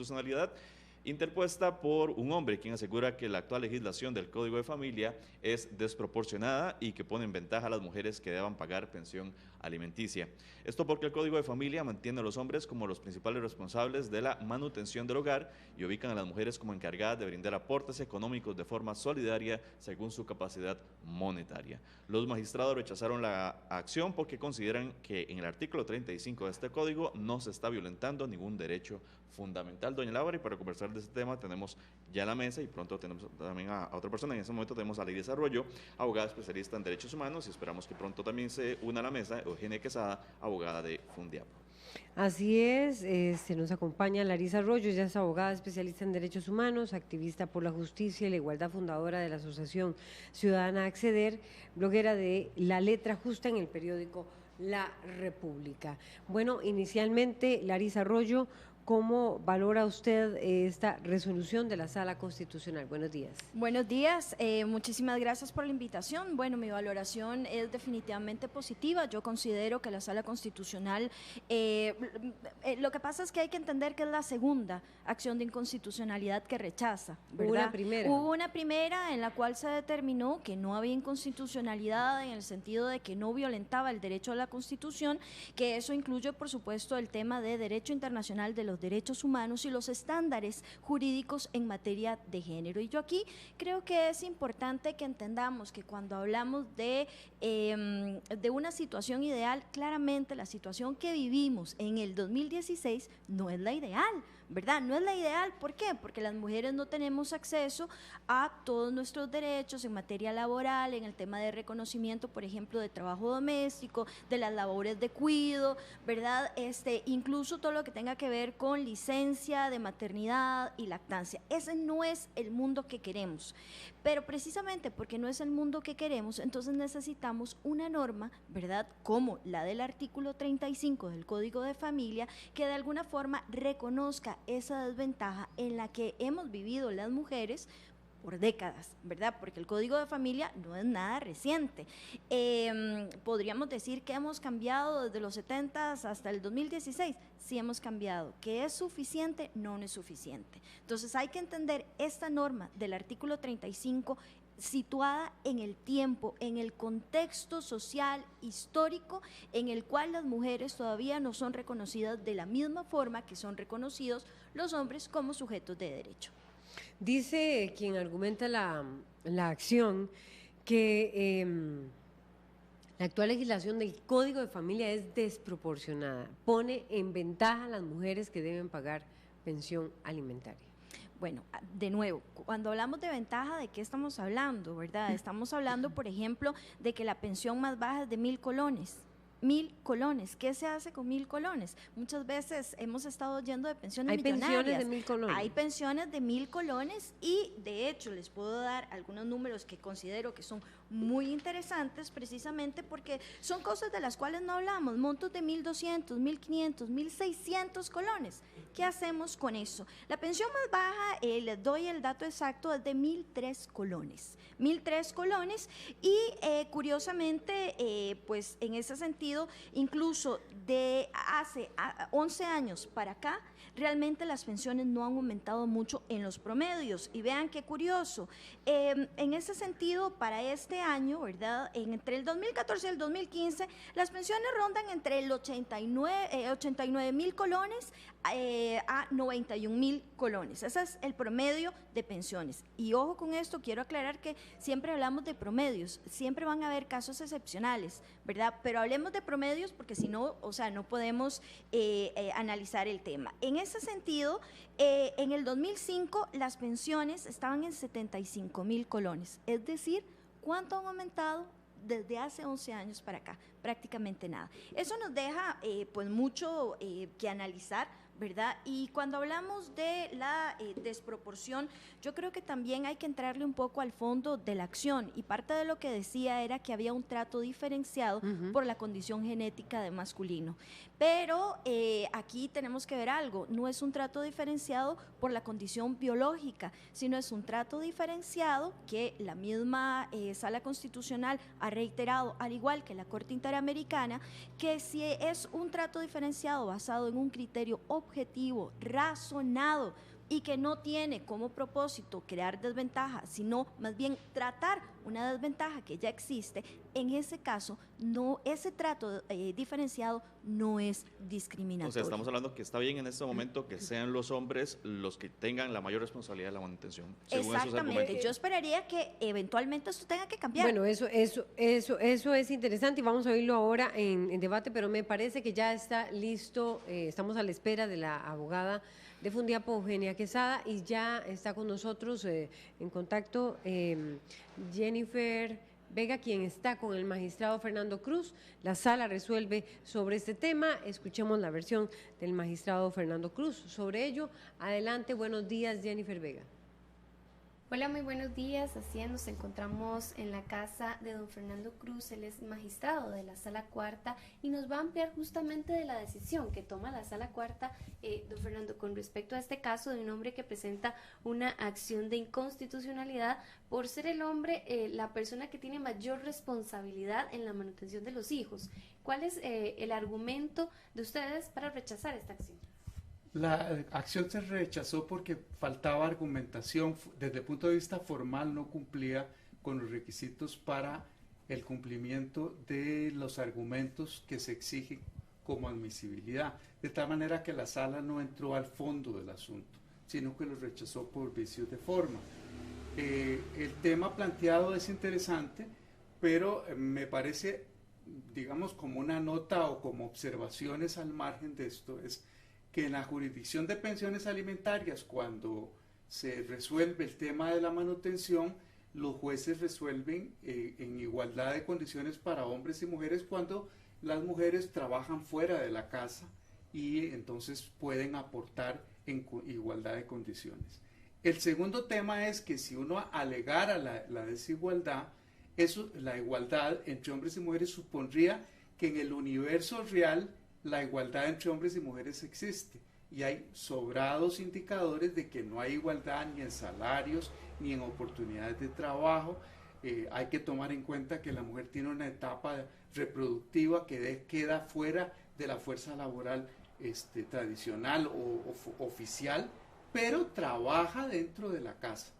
inconstitucionalidad interpuesta por un hombre, quien asegura que la actual legislación del Código de Familia es desproporcionada y que pone en ventaja a las mujeres que deban pagar pensión alimenticia. Esto porque el Código de Familia mantiene a los hombres como los principales responsables de la manutención del hogar y ubican a las mujeres como encargadas de brindar aportes económicos de forma solidaria según su capacidad monetaria. Los magistrados rechazaron la acción porque consideran que en el artículo 35 de este código no se está violentando ningún derecho fundamental. Doña Laura, y para conversar de este tema tenemos ya la mesa y pronto tenemos también a otra persona. En este momento tenemos a Larisa Arroyo, abogada especialista en derechos humanos, y esperamos que pronto también se una a la mesa Eugenia Quesada, abogada de Fundiapo. Así es, se nos acompaña Larisa Arroyo, ella es abogada especialista en derechos humanos, activista por la justicia y la igualdad, fundadora de la Asociación Ciudadana Acceder, bloguera de La Letra Justa en el periódico La República. Bueno, inicialmente, Larisa Arroyo, ¿cómo valora usted esta resolución de la Sala Constitucional? Buenos días. Buenos días, muchísimas gracias por la invitación. Bueno, mi valoración es definitivamente positiva. Yo considero que la Sala Constitucional, lo que pasa es que hay que entender que es la segunda acción de inconstitucionalidad que rechaza, ¿verdad? Hubo una primera en la cual se determinó que no había inconstitucionalidad en el sentido de que no violentaba el derecho a la Constitución, que eso incluye, por supuesto, el tema de derecho internacional de los derechos humanos y los estándares jurídicos en materia de género. Y yo aquí creo que es importante que entendamos que cuando hablamos de una situación ideal, claramente la situación que vivimos en el 2016 no es la ideal, ¿verdad? No es la ideal, ¿por qué? Porque las mujeres no tenemos acceso a todos nuestros derechos en materia laboral, en el tema de reconocimiento, por ejemplo, de trabajo doméstico, de las labores de cuidado, ¿verdad? Incluso todo lo que tenga que ver con licencia de maternidad y lactancia. Ese no es el mundo que queremos, pero precisamente porque no es el mundo que queremos, entonces necesitamos una norma, ¿verdad?, como la del artículo 35 del Código de Familia, que de alguna forma reconozca esa desventaja en la que hemos vivido las mujeres por décadas, ¿verdad? Porque el Código de Familia no es nada reciente. Podríamos decir que hemos cambiado desde los 70 hasta el 2016, sí hemos cambiado. ¿Que es suficiente? No, no es suficiente. Entonces hay que entender esta norma del artículo 35 situada en el tiempo, en el contexto social, histórico, en el cual las mujeres todavía no son reconocidas de la misma forma que son reconocidos los hombres como sujetos de derecho. Dice quien argumenta la acción que la actual legislación del Código de Familia es desproporcionada, pone en ventaja a las mujeres que deben pagar pensión alimentaria. Bueno, de nuevo, cuando hablamos de ventaja, ¿de qué estamos hablando, verdad? Estamos hablando, por ejemplo, de que la pensión más baja es de 1.000 colones. 1.000 colones. ¿Qué se hace con 1.000 colones? Muchas veces hemos estado yendo de pensiones millonarias. Hay pensiones de 1.000 colones. Hay pensiones de 1.000 colones y de hecho les puedo dar algunos números que considero que son muy interesantes precisamente porque son cosas de las cuales no hablamos, montos de 1.200, 1.500, 1.600 colones. ¿Qué hacemos con eso? La pensión más baja, les doy el dato exacto, es de 1.003 colones. 1.003 colones y curiosamente, pues en ese sentido, incluso de hace 11 años para acá, realmente las pensiones no han aumentado mucho en los promedios. Y vean qué curioso, en ese sentido, para este año, ¿verdad? Entre el 2014 y el 2015, las pensiones rondan entre el 89.000 colones a 91.000 colones. Ese es el promedio de pensiones. Y ojo con esto, quiero aclarar que siempre hablamos de promedios, siempre van a haber casos excepcionales, ¿verdad? Pero hablemos de promedios porque si no, o sea, no podemos analizar el tema. En ese sentido, en el 2005 las pensiones estaban en 75.000 colones, es decir, ¿cuánto han aumentado desde hace 11 años para acá? Prácticamente nada. Eso nos deja pues mucho que analizar, ¿verdad? Y cuando hablamos de la desproporción, yo creo que también hay que entrarle un poco al fondo de la acción, y parte de lo que decía era que había un trato diferenciado por la condición genética de masculino. Pero aquí tenemos que ver algo, no es un trato diferenciado por la condición biológica, sino es un trato diferenciado que la misma Sala Constitucional ha reiterado, al igual que la Corte Interamericana, que si es un trato diferenciado basado en un criterio objetivo, objetivo, razonado, y que no tiene como propósito crear desventaja, sino más bien tratar una desventaja que ya existe, en ese caso, ese trato diferenciado no es discriminatorio. O sea, estamos hablando que está bien en este momento que sean los hombres los que tengan la mayor responsabilidad de la manutención. Exactamente, yo esperaría que eventualmente esto tenga que cambiar. Bueno, eso es interesante y vamos a oírlo ahora en debate, pero me parece que ya está listo, estamos a la espera de la abogada de Fundiapo, Eugenia Quesada, y ya está con nosotros en contacto Jennifer Vega, quien está con el magistrado Fernando Cruz. La sala resuelve sobre este tema. Escuchemos la versión del magistrado Fernando Cruz sobre ello. Adelante, buenos días, Jennifer Vega. Hola, muy buenos días. Así es, nos encontramos en la casa de don Fernando Cruz, él es magistrado de la Sala Cuarta y nos va a ampliar justamente de la decisión que toma la Sala Cuarta, don Fernando, con respecto a este caso de un hombre que presenta una acción de inconstitucionalidad por ser el hombre la persona que tiene mayor responsabilidad en la manutención de los hijos. ¿Cuál es el argumento de ustedes para rechazar esta acción? La acción se rechazó porque faltaba argumentación, desde el punto de vista formal no cumplía con los requisitos para el cumplimiento de los argumentos que se exigen como admisibilidad, de tal manera que la sala no entró al fondo del asunto, sino que lo rechazó por vicios de forma. El tema planteado es interesante, pero me parece, digamos, como una nota o como observaciones al margen de esto, es que en la jurisdicción de pensiones alimentarias, cuando se resuelve el tema de la manutención, los jueces resuelven en igualdad de condiciones para hombres y mujeres cuando las mujeres trabajan fuera de la casa y entonces pueden aportar en igualdad de condiciones. El segundo tema es que si uno alegara la desigualdad, la igualdad entre hombres y mujeres supondría que en el universo real la igualdad entre hombres y mujeres existe y hay sobrados indicadores de que no hay igualdad ni en salarios ni en oportunidades de trabajo. Hay que tomar en cuenta que la mujer tiene una etapa reproductiva que queda fuera de la fuerza laboral tradicional o oficial, pero trabaja dentro de la casa.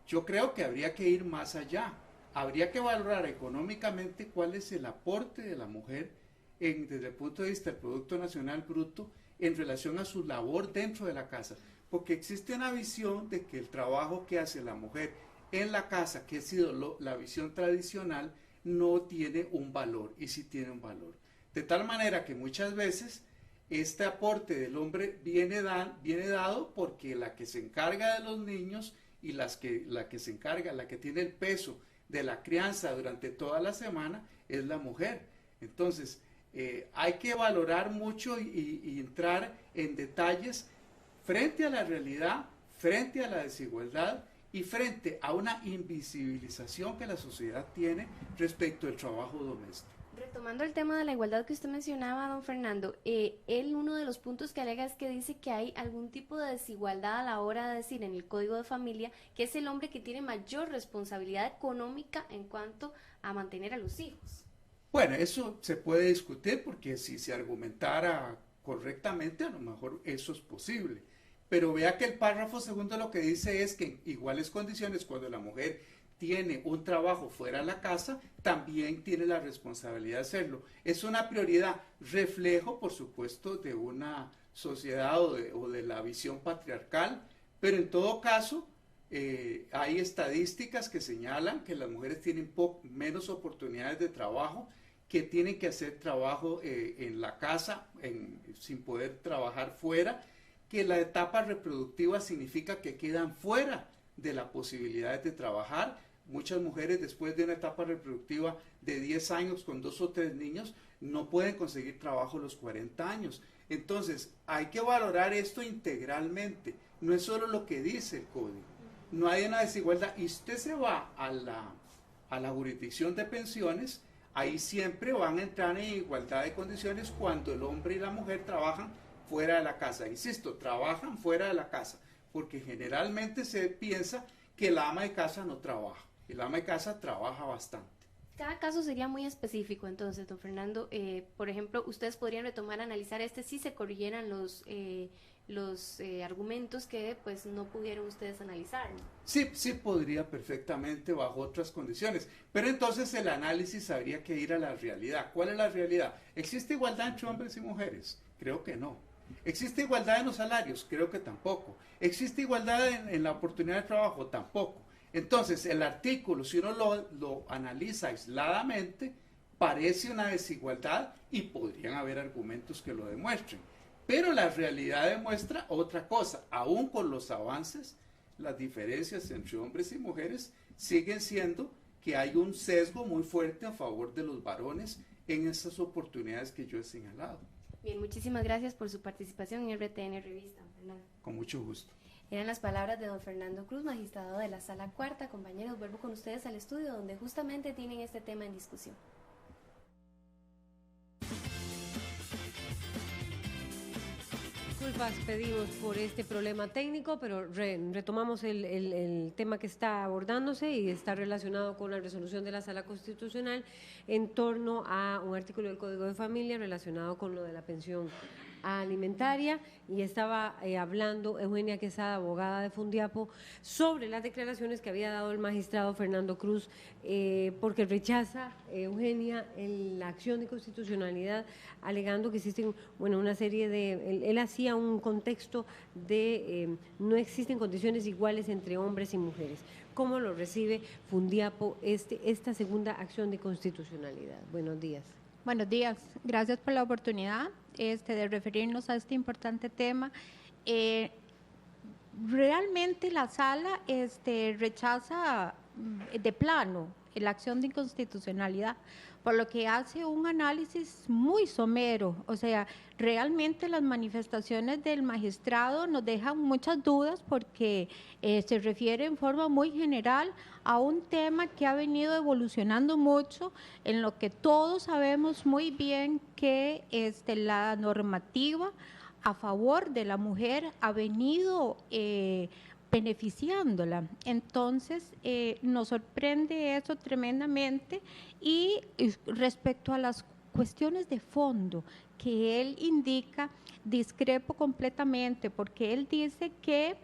Yo creo que habría que ir más allá, habría que valorar económicamente cuál es el aporte de la mujer desde el punto de vista del Producto Nacional Bruto en relación a su labor dentro de la casa, porque existe una visión de que el trabajo que hace la mujer en la casa, que ha sido la visión tradicional, no tiene un valor, y sí tiene un valor. De tal manera que muchas veces este aporte del hombre viene dado porque la que se encarga de los niños y la que tiene el peso de la crianza durante toda la semana es la mujer. Entonces, hay que valorar mucho y entrar en detalles frente a la realidad, frente a la desigualdad y frente a una invisibilización que la sociedad tiene respecto al trabajo doméstico. Retomando el tema de la igualdad que usted mencionaba, don Fernando, uno de los puntos que alega es que dice que hay algún tipo de desigualdad a la hora de decir en el Código de Familia que es el hombre que tiene mayor responsabilidad económica en cuanto a mantener a los hijos. Bueno, eso se puede discutir porque si se argumentara correctamente, a lo mejor eso es posible. Pero vea que el párrafo segundo lo que dice es que en iguales condiciones, cuando la mujer tiene un trabajo fuera de la casa, también tiene la responsabilidad de hacerlo. Es una prioridad, reflejo, por supuesto, de una sociedad o de la visión patriarcal, pero en todo caso, hay estadísticas que señalan que las mujeres tienen menos oportunidades de trabajo, que tienen que hacer trabajo en la casa sin poder trabajar fuera, que la etapa reproductiva significa que quedan fuera de la posibilidad de trabajar. Muchas mujeres después de una etapa reproductiva de 10 años con 2 o 3 niños no pueden conseguir trabajo a los 40 años. Entonces hay que valorar esto integralmente, no es solo lo que dice el código. No hay una desigualdad y usted se va a la jurisdicción de pensiones, ahí siempre van a entrar en igualdad de condiciones cuando el hombre y la mujer trabajan fuera de la casa. Insisto, trabajan fuera de la casa, porque generalmente se piensa que el ama de casa no trabaja. El ama de casa trabaja bastante. Cada caso sería muy específico, entonces, don Fernando. Por ejemplo, ustedes podrían retomar, analizar si se corrigieran los argumentos que pues no pudieron ustedes analizar, ¿no? Sí, sí podría perfectamente bajo otras condiciones, pero entonces el análisis habría que ir a la realidad. ¿Cuál es la realidad? ¿Existe igualdad entre hombres y mujeres? Creo que no. ¿Existe igualdad en los salarios? Creo que tampoco. ¿Existe igualdad en la oportunidad de trabajo? Tampoco. Entonces, el artículo, si uno lo analiza aisladamente, parece una desigualdad y podrían haber argumentos que lo demuestren. Pero la realidad demuestra otra cosa. Aún con los avances, las diferencias entre hombres y mujeres siguen siendo que hay un sesgo muy fuerte a favor de los varones en esas oportunidades que yo he señalado. Bien, muchísimas gracias por su participación en RTN Revista, Fernando. Con mucho gusto. Eran las palabras de don Fernando Cruz, magistrado de la Sala Cuarta. Compañeros, vuelvo con ustedes al estudio donde justamente tienen este tema en discusión. Disculpas pedimos por este problema técnico, pero retomamos el tema que está abordándose y está relacionado con la resolución de la Sala Constitucional en torno a un artículo del Código de Familia relacionado con lo de la pensión alimentaria, y estaba hablando Eugenia Quesada, abogada de Fundiapo, sobre las declaraciones que había dado el magistrado Fernando Cruz, porque rechaza, Eugenia, la acción de constitucionalidad, alegando que existen, bueno, una serie de, él hacía un contexto de no existen condiciones iguales entre hombres y mujeres. ¿Cómo lo recibe Fundiapo esta segunda acción de constitucionalidad? Buenos días. Buenos días, gracias por la oportunidad de referirnos a este importante tema. Realmente la sala rechaza de plano la acción de inconstitucionalidad, por lo que hace un análisis muy somero. O sea, realmente las manifestaciones del magistrado nos dejan muchas dudas porque se refiere en forma muy general a un tema que ha venido evolucionando mucho, en lo que todos sabemos muy bien que la normativa a favor de la mujer ha venido beneficiándola. Entonces, nos sorprende eso tremendamente, y respecto a las cuestiones de fondo que él indica, discrepo completamente, porque él dice que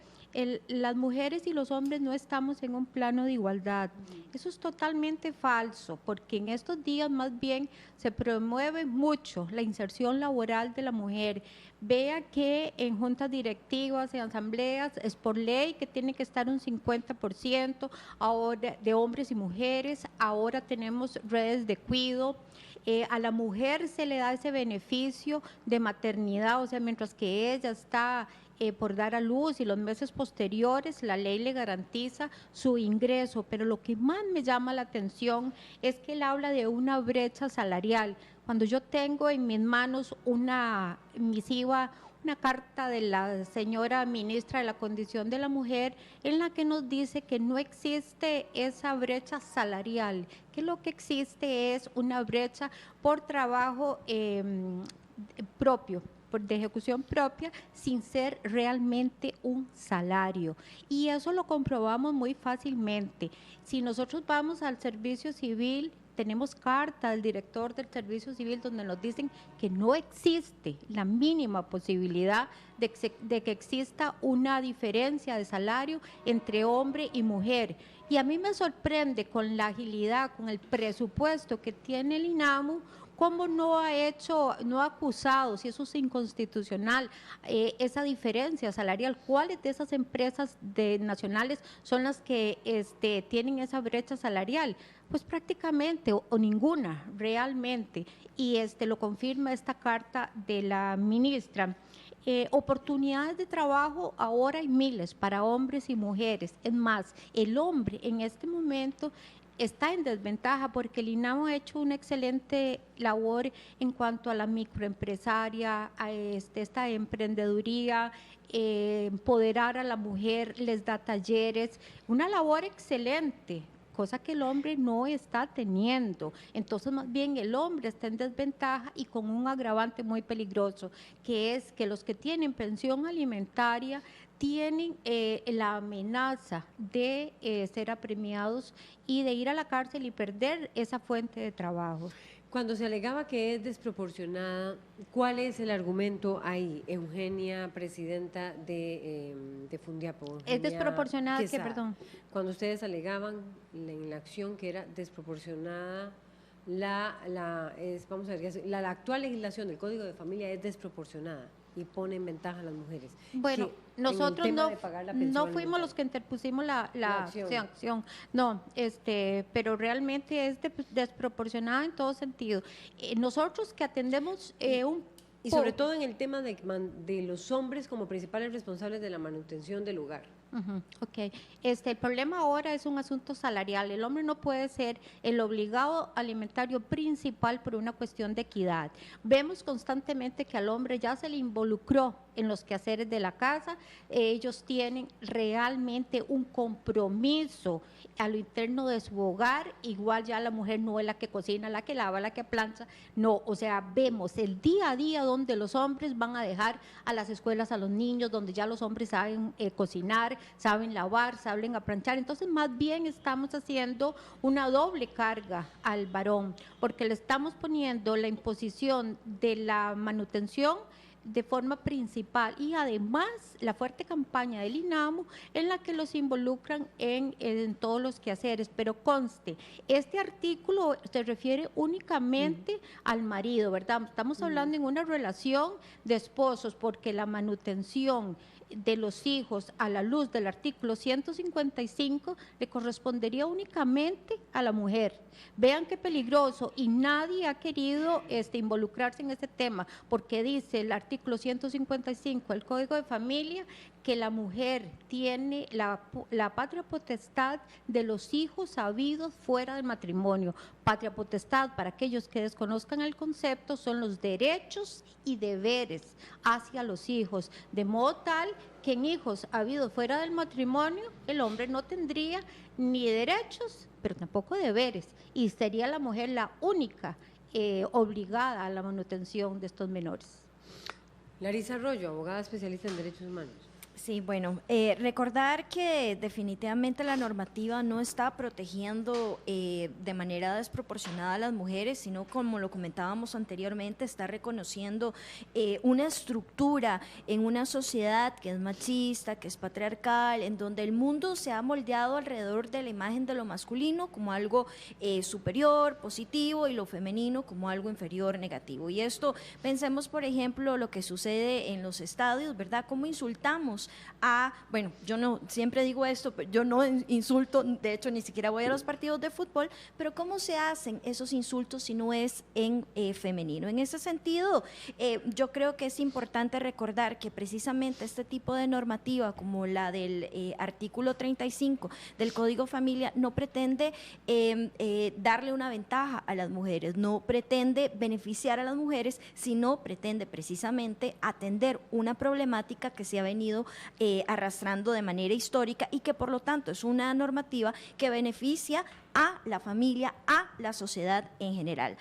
las mujeres y los hombres no estamos en un plano de igualdad. Eso es totalmente falso, porque en estos días más bien se promueve mucho la inserción laboral de la mujer. Vea que en juntas directivas, en asambleas, es por ley que tiene que estar un 50% ahora de hombres y mujeres. Ahora tenemos redes de cuidado. A la mujer se le da ese beneficio de maternidad, o sea, mientras que ella está por dar a luz y los meses posteriores, la ley le garantiza su ingreso. Pero lo que más me llama la atención es que él habla de una brecha salarial. Cuando yo tengo en mis manos una misiva, una carta de la señora ministra de la Condición de la Mujer, en la que nos dice que no existe esa brecha salarial, que lo que existe es una brecha por trabajo propio, de ejecución propia, sin ser realmente un salario. Y eso lo comprobamos muy fácilmente. Si nosotros vamos al servicio civil, tenemos carta del director del servicio civil donde nos dicen que no existe la mínima posibilidad de que exista una diferencia de salario entre hombre y mujer. Y a mí me sorprende con la agilidad, con el presupuesto que tiene el INAMU, cómo no ha acusado, si eso es inconstitucional, esa diferencia salarial. ¿Cuáles de esas empresas nacionales son las que tienen esa brecha salarial? Pues prácticamente o ninguna realmente, y lo confirma esta carta de la ministra. Oportunidades de trabajo ahora hay miles para hombres y mujeres. Es más, el hombre en este momento está en desventaja porque el INAMU ha hecho una excelente labor en cuanto a la microempresaria, a esta emprendeduría, empoderar a la mujer, les da talleres, una labor excelente, cosa que el hombre no está teniendo. Entonces, más bien el hombre está en desventaja y con un agravante muy peligroso, que es que los que tienen pensión alimentaria tienen la amenaza de ser apremiados y de ir a la cárcel y perder esa fuente de trabajo. Cuando se alegaba que es desproporcionada, ¿cuál es el argumento ahí? Eugenia, presidenta de Fundiapo. ¿Es Eugenia desproporcionada qué, Quesada. perdón? Cuando ustedes alegaban en la acción que era desproporcionada, vamos a ver, la actual legislación del Código de Familia es desproporcionada y pone en ventaja a las mujeres. Bueno, Que en el nosotros tema no, de pagar la pensión no fuimos alimentaria. los que interpusimos la acción. acción. No, pero realmente es desproporcionada en todo sentido. Nosotros que atendemos Y sobre todo en el tema de los hombres como principales responsables de la manutención del hogar. Ujú, ok. El problema ahora es un asunto salarial. El hombre no puede ser el obligado alimentario principal por una cuestión de equidad. Vemos constantemente que al hombre ya se le involucró en los quehaceres de la casa. Ellos tienen realmente un compromiso a lo interno de su hogar. Igual ya la mujer no es la que cocina, la que lava, la que plancha. No, o sea, vemos el día a día donde los hombres van a dejar a las escuelas a los niños, donde ya los hombres saben cocinar, saben lavar, saben planchar. Entonces, más bien estamos haciendo una doble carga al varón, porque le estamos poniendo la imposición de la manutención de forma principal y además la fuerte campaña del INAMU en la que los involucran en todos los quehaceres, pero conste, este artículo se refiere únicamente al marido, ¿verdad? Estamos hablando en una relación de esposos porque la manutención de los hijos a la luz del artículo 155 le correspondería únicamente a la mujer. Vean qué peligroso y nadie ha querido involucrarse en ese tema porque dice el artículo 155 del Código de Familia que la mujer tiene la patria potestad de los hijos habidos fuera del matrimonio. Patria potestad, para aquellos que desconozcan el concepto, son los derechos y deberes hacia los hijos, de modo tal que en hijos habidos fuera del matrimonio, el hombre no tendría ni derechos, pero tampoco deberes, y sería la mujer la única obligada a la manutención de estos menores. Larisa Arroyo, abogada especialista en derechos humanos. Sí, bueno, recordar que definitivamente la normativa no está protegiendo de manera desproporcionada a las mujeres, sino como lo comentábamos anteriormente, está reconociendo una estructura en una sociedad que es machista, que es patriarcal, en donde el mundo se ha moldeado alrededor de la imagen de lo masculino como algo superior, positivo, y lo femenino como algo inferior, negativo. Y esto, pensemos por ejemplo lo que sucede en los estadios, ¿verdad? Cómo insultamos bueno, yo no, siempre digo esto, pero yo no insulto, de hecho ni siquiera voy a los partidos de fútbol, pero ¿cómo se hacen esos insultos si no es en femenino? En ese sentido, yo creo que es importante recordar que precisamente este tipo de normativa, como la del artículo 35 del Código Familia, no pretende darle una ventaja a las mujeres, no pretende beneficiar a las mujeres, sino pretende precisamente atender una problemática que se ha venido arrastrando de manera histórica y que por lo tanto es una normativa que beneficia a la familia, a la sociedad en general.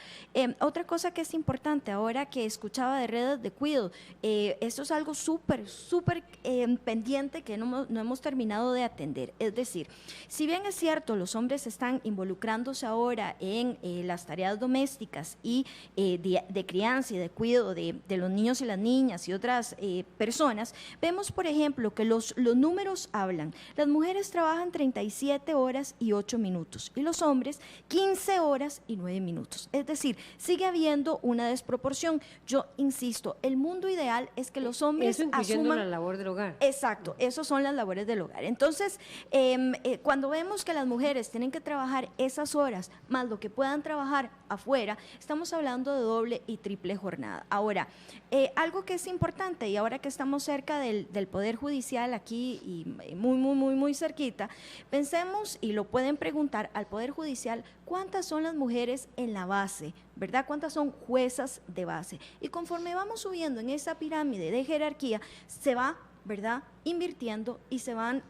Otra cosa que es importante, ahora que escuchaba de redes de cuidado, esto es algo súper pendiente que no hemos terminado de atender. Es decir, si bien es cierto, los hombres están involucrándose ahora en las tareas domésticas y de crianza y de cuidado de los niños y las niñas y otras personas, vemos, por ejemplo, que los números hablan. Las mujeres trabajan 37 horas y 8 minutos. Y los hombres 15 horas y 9 minutos. Es decir, sigue habiendo una desproporción. Yo insisto, el mundo ideal es que los hombres eso incluyendo asuman la labor del hogar. Exacto, esos son las labores del hogar. Entonces, cuando vemos que las mujeres tienen que trabajar esas horas más lo que puedan trabajar afuera, estamos hablando de doble y triple jornada. Ahora, algo que es importante, y ahora que estamos cerca del Poder Judicial aquí y muy cerquita, pensemos, y lo pueden preguntar al Poder Judicial, ¿cuántas son las mujeres en la base? ¿Verdad? ¿Cuántas son juezas de base? Y conforme vamos subiendo en esa pirámide de jerarquía, se va, ¿verdad?, invirtiendo y se van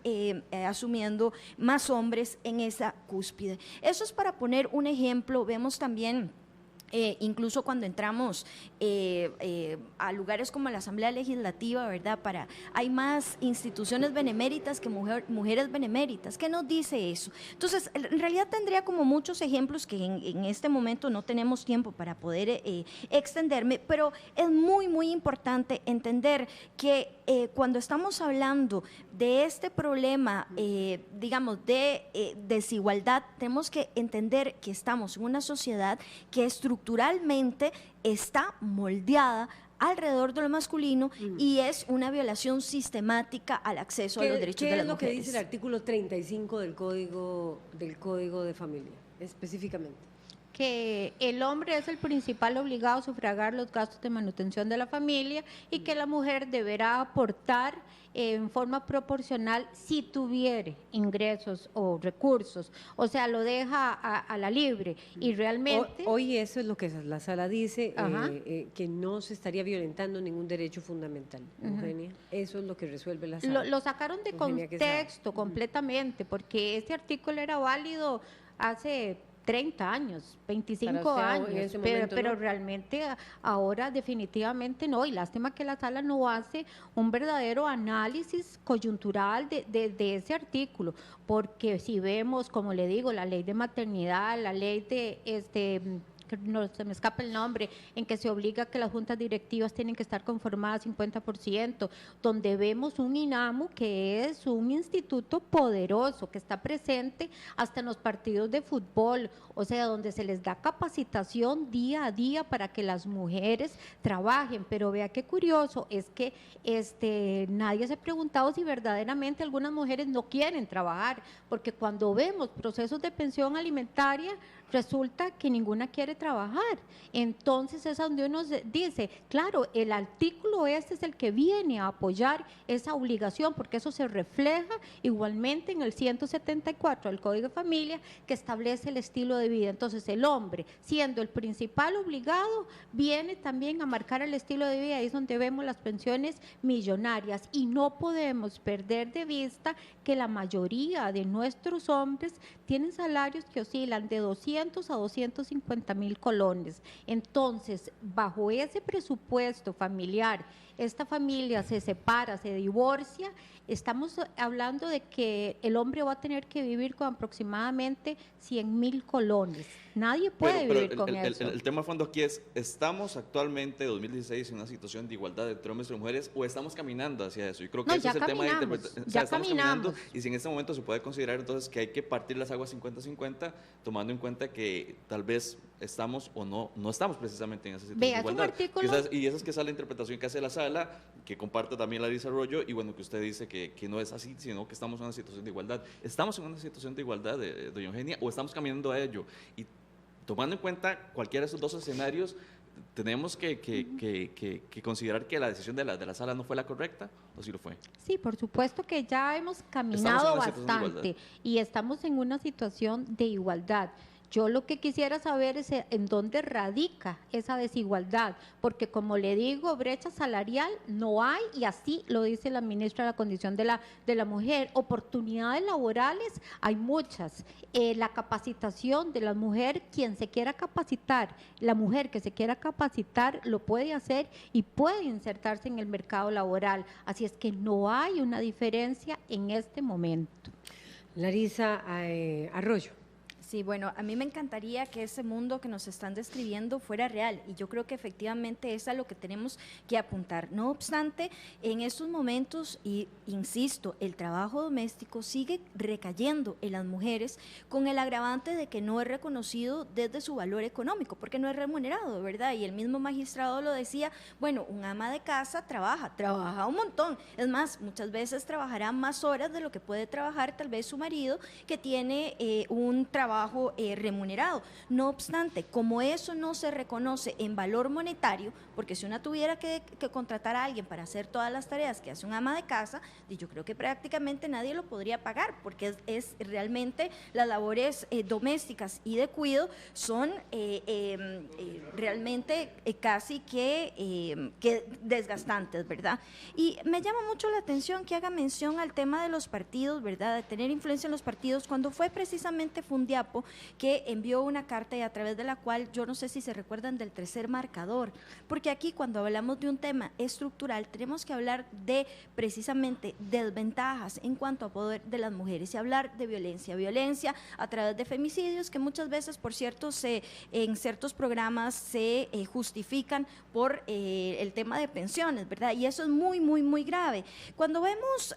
asumiendo más hombres en esa cúspide. Eso es para poner un ejemplo. Vemos también Incluso cuando entramos a lugares como la Asamblea Legislativa, ¿verdad? Hay más instituciones beneméritas que mujeres beneméritas. ¿Qué nos dice eso? Entonces, en realidad tendría como muchos ejemplos que en este momento no tenemos tiempo para poder extenderme, pero es muy, muy importante entender que cuando estamos hablando de este problema, digamos, de desigualdad, tenemos que entender que estamos en una sociedad que estructuralmente está moldeada alrededor de lo masculino y es una violación sistemática al acceso a los derechos de las mujeres. ¿Qué es lo que dice el artículo 35 del Código de Familia, específicamente? Que el hombre es el principal obligado a sufragar los gastos de manutención de la familia y que la mujer deberá aportar en forma proporcional si tuviere ingresos o recursos, o sea, lo deja a la libre y realmente… Hoy eso es lo que la sala dice, que no se estaría violentando ningún derecho fundamental, Eugenia. Eso es lo que resuelve la sala. Lo sacaron de Eugenia, contexto completamente, porque este artículo era válido hace 30 años, 25 años, pero realmente ahora definitivamente no, y lástima que la sala no hace un verdadero análisis coyuntural de ese artículo, porque si vemos, como le digo, la ley de maternidad, la ley de no se me escapa el nombre, en que se obliga a que las juntas directivas tienen que estar conformadas 50%, donde vemos un INAMU que es un instituto poderoso, que está presente hasta en los partidos de fútbol, o sea, donde se les da capacitación día a día para que las mujeres trabajen, pero vea qué curioso, es que nadie se ha preguntado si verdaderamente algunas mujeres no quieren trabajar, porque cuando vemos procesos de pensión alimentaria, resulta que ninguna quiere trabajar. Entonces es donde uno dice, claro, el artículo este es el que viene a apoyar esa obligación, porque eso se refleja igualmente en el 174 del Código de Familia, que establece el estilo de vida. Entonces el hombre, siendo el principal obligado, viene también a marcar el estilo de vida. Ahí es donde vemos las pensiones millonarias y no podemos perder de vista que la mayoría de nuestros hombres tienen salarios que oscilan de 200 a 250,000 colones. Entonces, bajo ese presupuesto familiar, esta familia se separa, se divorcia, estamos hablando de que el hombre va a tener que vivir con aproximadamente 100,000 colones. Nadie puede vivir con eso. El tema de fondo aquí es, ¿estamos actualmente, 2016, en una situación de igualdad entre hombres y mujeres o estamos caminando hacia eso? Yo creo que ese es el tema de interpretación. O sea, estamos caminando, y si en este momento se puede considerar entonces que hay que partir las aguas 50-50, tomando en cuenta que tal vez estamos o no estamos precisamente en esa situación de igualdad. Y esa es que es la interpretación que hace la sala, que comparte también Larisa Arroyo, y bueno, que usted dice que no es así, sino que estamos en una situación de igualdad. ¿Estamos en una situación de igualdad, doña Eugenia, o estamos caminando a ello? Y tomando en cuenta cualquiera de esos dos escenarios, ¿tenemos que considerar que la decisión de la sala no fue la correcta o sí lo fue? Sí, por supuesto que ya hemos caminado bastante y estamos en una situación de igualdad. Yo lo que quisiera saber es en dónde radica esa desigualdad, porque como le digo, brecha salarial no hay, y así lo dice la ministra de la Condición de la Mujer. Oportunidades laborales hay muchas. La capacitación de la mujer, quien se quiera capacitar, la mujer que se quiera capacitar lo puede hacer y puede insertarse en el mercado laboral. Así es que no hay una diferencia en este momento. Larisa Arroyo. Sí, bueno, a mí me encantaría que ese mundo que nos están describiendo fuera real y yo creo que efectivamente es a lo que tenemos que apuntar. No obstante, en estos momentos, y insisto, el trabajo doméstico sigue recayendo en las mujeres con el agravante de que no es reconocido desde su valor económico, porque no es remunerado, ¿verdad? Y el mismo magistrado lo decía, bueno, un ama de casa trabaja un montón. Es más, muchas veces trabajará más horas de lo que puede trabajar tal vez su marido, que tiene un trabajo remunerado. No obstante, como eso no se reconoce en valor monetario, porque si una tuviera que contratar a alguien para hacer todas las tareas que hace un ama de casa, yo creo que prácticamente nadie lo podría pagar, porque es realmente las labores domésticas y de cuidado son realmente casi que desgastantes, ¿verdad? Y me llama mucho la atención que haga mención al tema de los partidos, ¿verdad? De tener influencia en los partidos, cuando fue precisamente Fundiap Copiapo, que envió una carta y a través de la cual, yo no sé si se recuerdan del tercer marcador, porque aquí cuando hablamos de un tema estructural tenemos que hablar de precisamente desventajas en cuanto a poder de las mujeres y hablar de violencia a través de femicidios que muchas veces, por cierto, en ciertos programas se justifican por el tema de pensiones, ¿verdad? Y eso es muy grave. Cuando vemos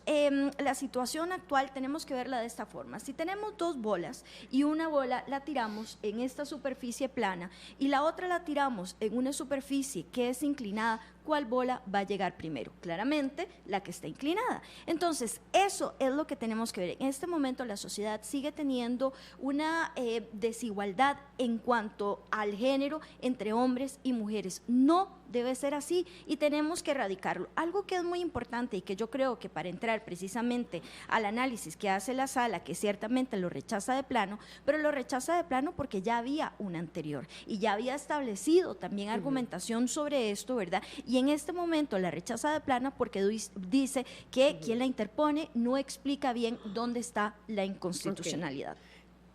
la situación actual tenemos que verla de esta forma. Si tenemos dos bolas y una bola la tiramos en esta superficie plana y la otra la tiramos en una superficie que es inclinada, ¿cuál bola va a llegar primero? Claramente la que está inclinada. Entonces, eso es lo que tenemos que ver. En este momento la sociedad sigue teniendo una desigualdad en cuanto al género entre hombres y mujeres. No debe ser así y tenemos que erradicarlo. Algo que es muy importante y que yo creo que para entrar precisamente al análisis que hace la sala, que ciertamente lo rechaza de plano, pero lo rechaza de plano porque ya había una anterior y ya había establecido también argumentación sobre esto, ¿verdad? Y en este momento la rechaza de plano porque dice que quien la interpone no explica bien dónde está la inconstitucionalidad.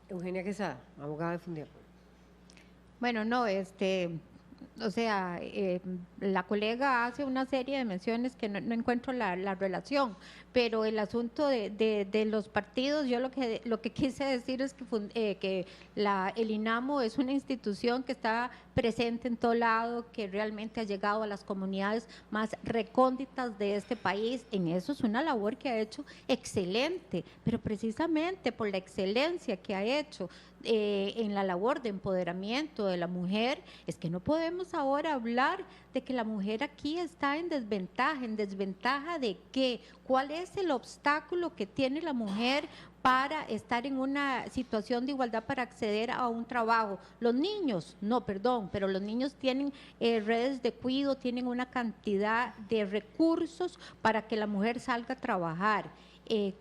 Eugenia Quesada, abogada de Fundiapo. Bueno, no, o sea, la colega hace una serie de menciones que no encuentro la relación, pero el asunto de los partidos, yo lo que quise decir es que el INAMO es una institución que está presente en todo lado, que realmente ha llegado a las comunidades más recónditas de este país. En eso es una labor que ha hecho excelente, pero precisamente por la excelencia que ha hecho en la labor de empoderamiento de la mujer, es que no podemos ahora hablar de que la mujer aquí está en desventaja de qué, cuál es el obstáculo que tiene la mujer para estar en una situación de igualdad para acceder a un trabajo. Los niños, no, perdón, pero los niños tienen redes de cuidado, tienen una cantidad de recursos para que la mujer salga a trabajar.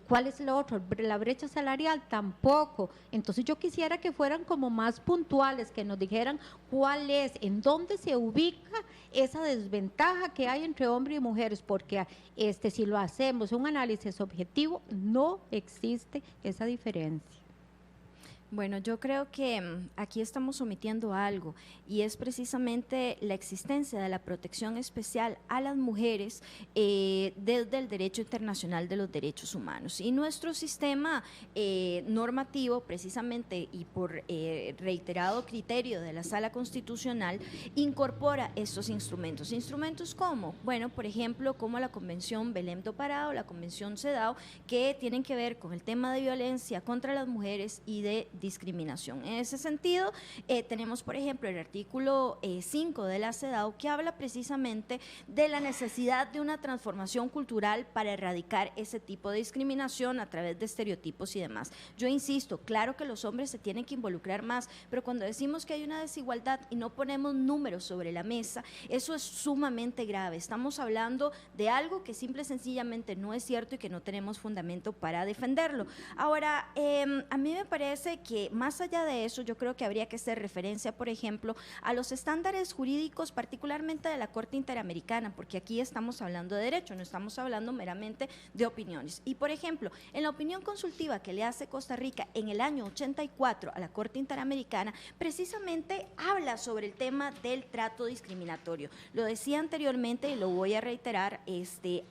¿Cuál es lo otro? La brecha salarial tampoco. Entonces yo quisiera que fueran como más puntuales, que nos dijeran cuál es, en dónde se ubica esa desventaja que hay entre hombres y mujeres, porque si lo hacemos un análisis objetivo, no existe esa diferencia. Bueno, yo creo que aquí estamos omitiendo algo y es precisamente la existencia de la protección especial a las mujeres desde el derecho internacional de los derechos humanos. Y nuestro sistema normativo, precisamente y por reiterado criterio de la Sala Constitucional, incorpora estos instrumentos. ¿Instrumentos cómo? Bueno, por ejemplo, como la Convención Belém do Pará o la Convención CEDAW, que tienen que ver con el tema de violencia contra las mujeres y de discriminación. En ese sentido, tenemos, por ejemplo, el artículo 5 de la CEDAW que habla precisamente de la necesidad de una transformación cultural para erradicar ese tipo de discriminación a través de estereotipos y demás. Yo insisto, claro que los hombres se tienen que involucrar más, pero cuando decimos que hay una desigualdad y no ponemos números sobre la mesa, eso es sumamente grave. Estamos hablando de algo que simple y sencillamente no es cierto y que no tenemos fundamento para defenderlo. Ahora, a mí me parece que más allá de eso, yo creo que habría que hacer referencia, por ejemplo, a los estándares jurídicos, particularmente de la Corte Interamericana, porque aquí estamos hablando de derecho, no estamos hablando meramente de opiniones. Y, por ejemplo, en la opinión consultiva que le hace Costa Rica en el año 84 a la Corte Interamericana, precisamente habla sobre el tema del trato discriminatorio. Lo decía anteriormente y lo voy a reiterar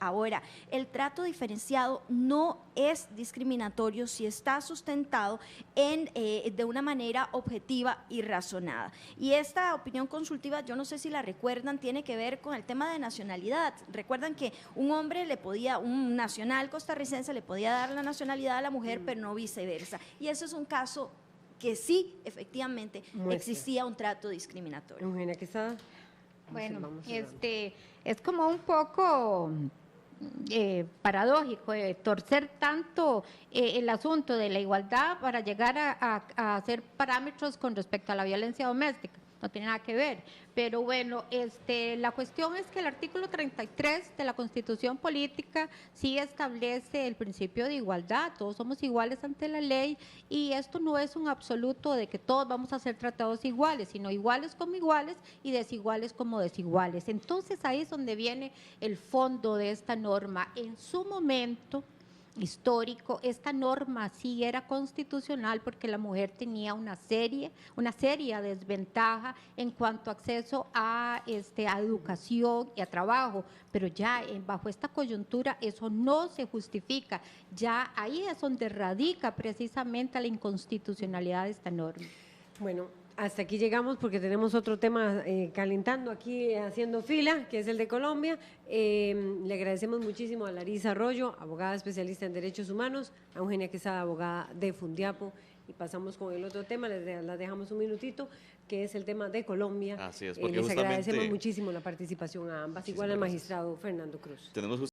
ahora. El trato diferenciado no es discriminatorio si está sustentado de una manera objetiva y razonada. Y esta opinión consultiva, yo no sé si la recuerdan, tiene que ver con el tema de nacionalidad. Recuerdan que un nacional costarricense le podía dar la nacionalidad a la mujer, pero no viceversa. Y eso es un caso que sí, efectivamente, existía un trato discriminatorio. Eugenia Quesada. Bueno, es como un poco paradójico torcer tanto el asunto de la igualdad para llegar a hacer parámetros con respecto a la violencia doméstica. No tiene nada que ver, pero bueno, la cuestión es que el artículo 33 de la Constitución Política sí establece el principio de igualdad, todos somos iguales ante la ley y esto no es un absoluto de que todos vamos a ser tratados iguales, sino iguales como iguales y desiguales como desiguales. Entonces ahí es donde viene el fondo de esta norma. En su momento, histórico, esta norma sí era constitucional porque la mujer tenía una seria desventaja en cuanto a acceso a educación y a trabajo, pero ya bajo esta coyuntura eso no se justifica, ya ahí es donde radica precisamente la inconstitucionalidad de esta norma. Bueno, hasta aquí llegamos porque tenemos otro tema calentando aquí, haciendo fila, que es el de Colombia. Le agradecemos muchísimo a Larisa Arroyo, abogada especialista en Derechos Humanos, a Eugenia Quesada, abogada de Fundiapo, y pasamos con el otro tema, las dejamos un minutito, que es el tema de Colombia. Así es, porque les agradecemos justamente- muchísimo la participación a ambas, igual al Muchísimas magistrado Fernando Cruz. Tenemos